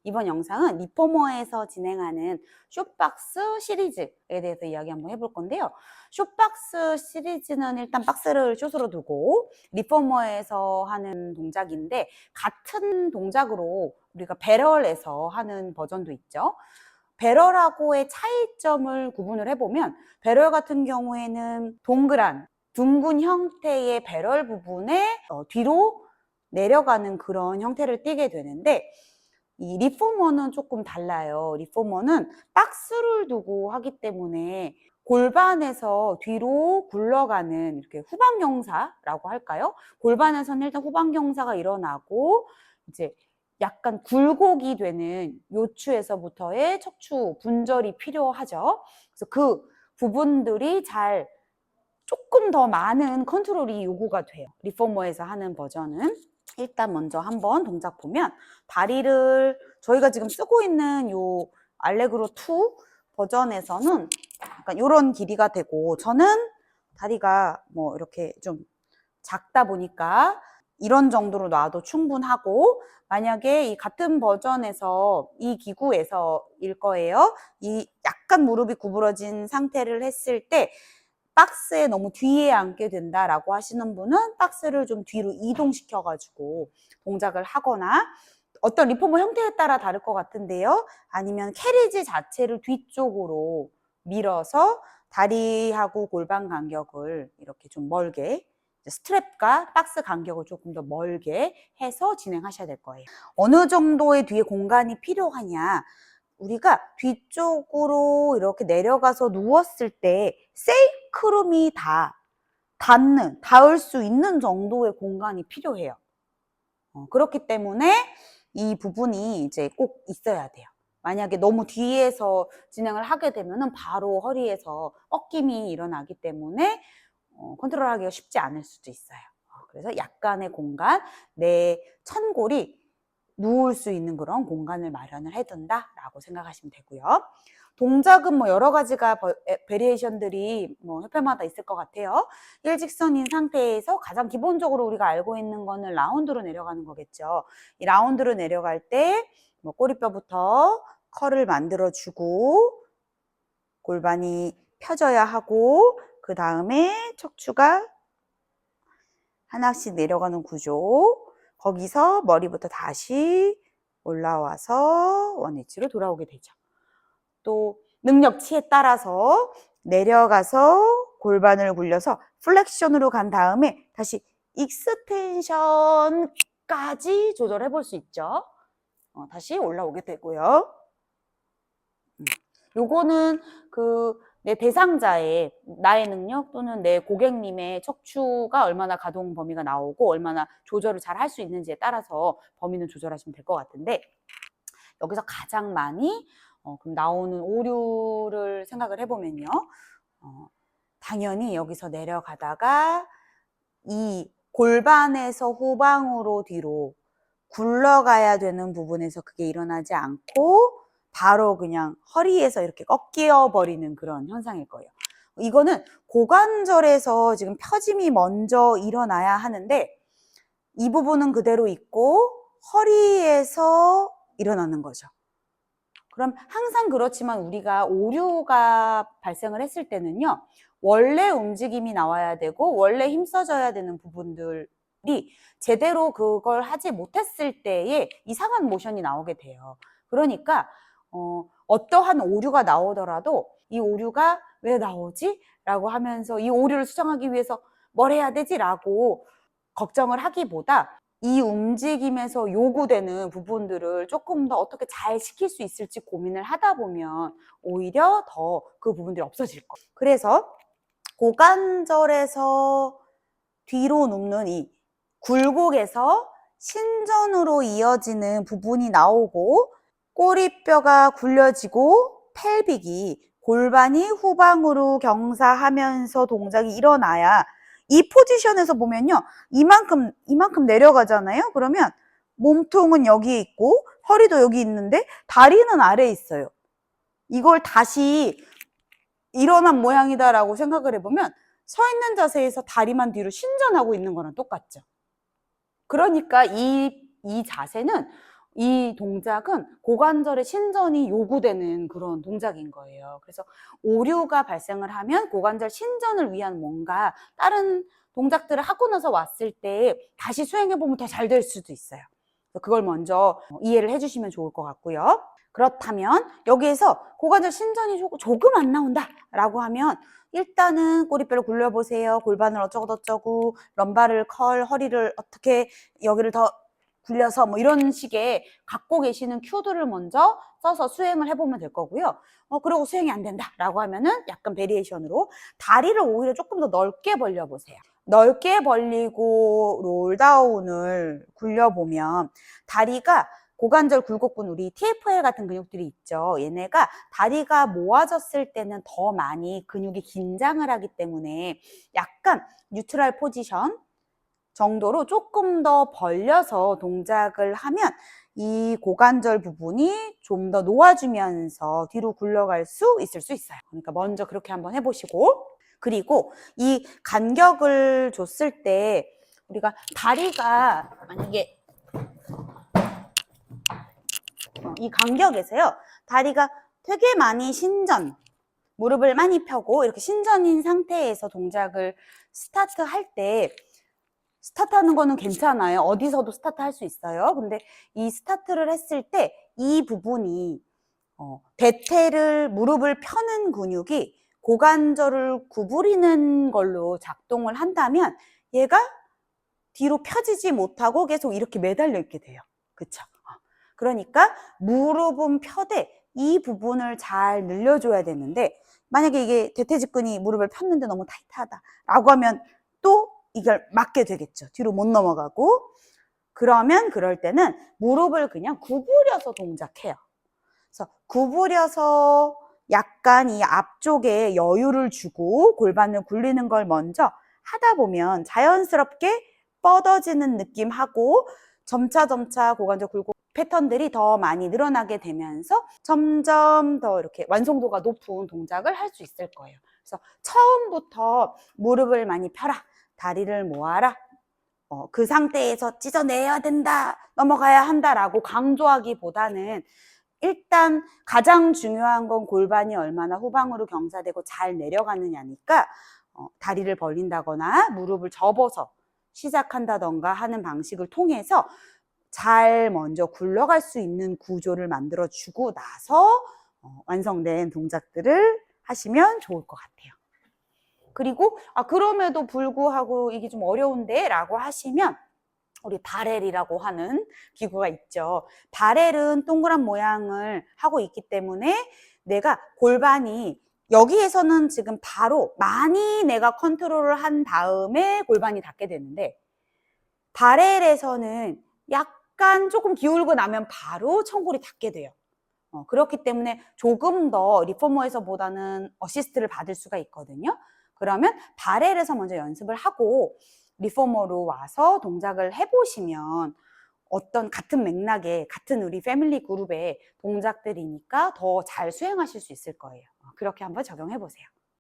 이번 영상은 리포머에서 진행하는 쇼박스 시리즈에 대해서 이야기 한번 해볼 건데요. 쇼박스 시리즈는 일단 박스를 숏으로 두고 리포머에서 하는 동작인데, 같은 동작으로 우리가 배럴에서 하는 버전도 있죠. 배럴하고의 차이점을 구분을 해보면, 배럴 같은 경우에는 동그란 둥근 형태의 배럴 부분에 뒤로 내려가는 그런 형태를 띠게 되는데, 이 리포머는 조금 달라요. 리포머는 박스를 두고 하기 때문에 골반에서 뒤로 굴러가는, 이렇게 후방경사라고 할까요? 골반에서는 일단 후방경사가 일어나고, 이제 약간 굴곡이 되는 요추에서부터의 척추 분절이 필요하죠. 그래서 그 부분들이 조금 더 많은 컨트롤이 요구가 돼요. 리포머에서 하는 버전은. 일단 먼저 한번 동작 보면, 다리를 저희가 지금 쓰고 있는 요 알레그로 2 버전에서는 약간 이런 길이가 되고, 저는 다리가 뭐 이렇게 좀 작다 보니까 이런 정도로 놔도 충분하고, 만약에 이 같은 버전에서 이 기구에서일 거예요. 이 약간 무릎이 구부러진 상태를 했을 때 박스에 너무 뒤에 앉게 된다라고 하시는 분은 박스를 좀 뒤로 이동시켜 가지고 동작을 하거나, 어떤 리포머 형태에 따라 다를 것 같은데요, 아니면 캐리지 자체를 뒤쪽으로 밀어서 다리하고 골반 간격을 이렇게 좀 멀게, 스트랩과 박스 간격을 조금 더 멀게 해서 진행하셔야 될 거예요. 어느 정도의 뒤에 공간이 필요하냐, 우리가 뒤쪽으로 이렇게 내려가서 누웠을 때 세이크룸이 닿을 수 있는 정도의 공간이 필요해요. 그렇기 때문에 이 부분이 이제 꼭 있어야 돼요. 만약에 너무 뒤에서 진행을 하게 되면은 바로 허리에서 꺾임이 일어나기 때문에 컨트롤하기가 쉽지 않을 수도 있어요. 그래서 약간의 공간, 내 천골이 누울 수 있는 그런 공간을 마련을 해둔다라고 생각하시면 되고요. 동작은 뭐 여러 가지가 베리에이션들이 뭐 협회마다 있을 것 같아요. 일직선인 상태에서 가장 기본적으로 우리가 알고 있는 거는 라운드로 내려가는 거겠죠. 이 라운드로 내려갈 때 뭐 꼬리뼈부터 컬을 만들어주고, 골반이 펴져야 하고, 그 다음에 척추가 하나씩 내려가는 구조, 거기서 머리부터 다시 올라와서 원위치로 돌아오게 되죠. 또 능력치에 따라서 내려가서 골반을 굴려서 플렉션으로 간 다음에 다시 익스텐션까지 조절해 볼 수 있죠. 다시 올라오게 되고요. 요거는 내 대상자의, 나의 능력 또는 내 고객님의 척추가 얼마나 가동 범위가 나오고 얼마나 조절을 잘 할 수 있는지에 따라서 범위는 조절하시면 될 것 같은데, 여기서 가장 많이 그럼 나오는 오류를 생각을 해보면요, 당연히 여기서 내려가다가 이 골반에서 후방으로 뒤로 굴러가야 되는 부분에서 그게 일어나지 않고 바로 그냥 허리에서 이렇게 꺾여 버리는 그런 현상일 거예요. 이거는 고관절에서 지금 펴짐이 먼저 일어나야 하는데, 이 부분은 그대로 있고 허리에서 일어나는 거죠. 그럼 항상 그렇지만 우리가 오류가 발생을 했을 때는요, 원래 움직임이 나와야 되고 원래 힘써져야 되는 부분들이 제대로 그걸 하지 못했을 때에 이상한 모션이 나오게 돼요. 그러니까 어떠한 오류가 나오더라도 이 오류가 왜 나오지? 라고 하면서 이 오류를 수정하기 위해서 뭘 해야 되지? 라고 걱정을 하기보다, 이 움직임에서 요구되는 부분들을 조금 더 어떻게 잘 시킬 수 있을지 고민을 하다 보면 오히려 더 그 부분들이 없어질 거예요. 그래서 고관절에서 뒤로 눕는 이 굴곡에서 신전으로 이어지는 부분이 나오고, 꼬리뼈가 굴려지고 펠빅이, 골반이 후방으로 경사하면서 동작이 일어나야, 이 포지션에서 보면요, 이만큼 내려가잖아요. 그러면 몸통은 여기 있고 허리도 여기 있는데 다리는 아래에 있어요. 이걸 다시 일어난 모양이다 라고 생각을 해보면, 서 있는 자세에서 다리만 뒤로 신전하고 있는 거랑 똑같죠. 그러니까 이 자세는 이 동작은 고관절의 신전이 요구되는 그런 동작인 거예요. 그래서 오류가 발생을 하면 고관절 신전을 위한 뭔가 다른 동작들을 하고 나서 왔을 때 다시 수행해보면 더 잘 될 수도 있어요. 그걸 먼저 이해를 해주시면 좋을 것 같고요. 그렇다면 여기에서 고관절 신전이 조금 안 나온다 라고 하면 일단은 꼬리뼈를 굴려보세요. 골반을 어쩌고 럼바를 허리를 어떻게 여기를 더 굴려서 뭐 이런 식의 갖고 계시는 큐들을 먼저 써서 수행을 해보면 될 거고요. 그리고 수행이 안 된다 라고 하면은 약간 베리에이션으로 다리를 오히려 조금 더 넓게 벌려보세요. 넓게 벌리고 롤다운을 굴려보면 다리가 고관절 굴곡근 우리 TFL 같은 근육들이 있죠. 얘네가 다리가 모아졌을 때는 더 많이 근육이 긴장을 하기 때문에 약간 뉴트럴 포지션 정도로 조금 더 벌려서 동작을 하면 이 고관절 부분이 좀 더 놓아주면서 뒤로 굴러갈 수 있을 수 있어요. 그러니까 먼저 그렇게 한번 해보시고, 그리고 이 간격을 줬을 때 우리가 다리가 만약에 이 간격에서요, 다리가 되게 많이 신전, 무릎을 많이 펴고 이렇게 신전인 상태에서 동작을 스타트할 때, 스타트하는 거는 괜찮아요. 어디서도 스타트 할 수 있어요. 근데 이 스타트를 했을 때 이 부분이 대퇴를, 무릎을 펴는 근육이 고관절을 구부리는 걸로 작동을 한다면 얘가 뒤로 펴지지 못하고 계속 이렇게 매달려 있게 돼요. 그쵸? 그러니까 무릎은 펴되 이 부분을 잘 늘려줘야 되는데, 만약에 이게 대퇴직근이 무릎을 폈는데 너무 타이트하다 라고 하면 또 이걸 막게 되겠죠. 뒤로 못 넘어가고. 그러면 그럴 때는 무릎을 그냥 구부려서 동작해요. 그래서 구부려서 약간 이 앞쪽에 여유를 주고 골반을 굴리는 걸 먼저 하다 보면 자연스럽게 뻗어지는 느낌하고 점차 고관절 굴곡 패턴들이 더 많이 늘어나게 되면서 점점 더 이렇게 완성도가 높은 동작을 할 수 있을 거예요. 그래서 처음부터 무릎을 많이 펴라, 다리를 모아라, 그 상태에서 찢어내야 된다, 넘어가야 한다라고 강조하기보다는 일단 가장 중요한 건 골반이 얼마나 후방으로 경사되고 잘 내려가느냐니까 다리를 벌린다거나 무릎을 접어서 시작한다던가 하는 방식을 통해서 잘 먼저 굴러갈 수 있는 구조를 만들어주고 나서 완성된 동작들을 하시면 좋을 것 같아요. 그리고 그럼에도 불구하고 이게 좀 어려운데 라고 하시면 우리 바렐이라고 하는 기구가 있죠. 바렐은 동그란 모양을 하고 있기 때문에 내가 골반이 여기에서는 지금 바로 많이 내가 컨트롤을 한 다음에 골반이 닿게 되는데, 바렐에서는 약간 조금 기울고 나면 바로 청골이 닿게 돼요. 그렇기 때문에 조금 더 리포머에서보다는 어시스트를 받을 수가 있거든요. 그러면 바렐에서 먼저 연습을 하고 리포머로 와서 동작을 해보시면 어떤 같은 맥락의 같은 우리 패밀리 그룹의 동작들이니까 더 잘 수행하실 수 있을 거예요. 그렇게 한번 적용해 보세요.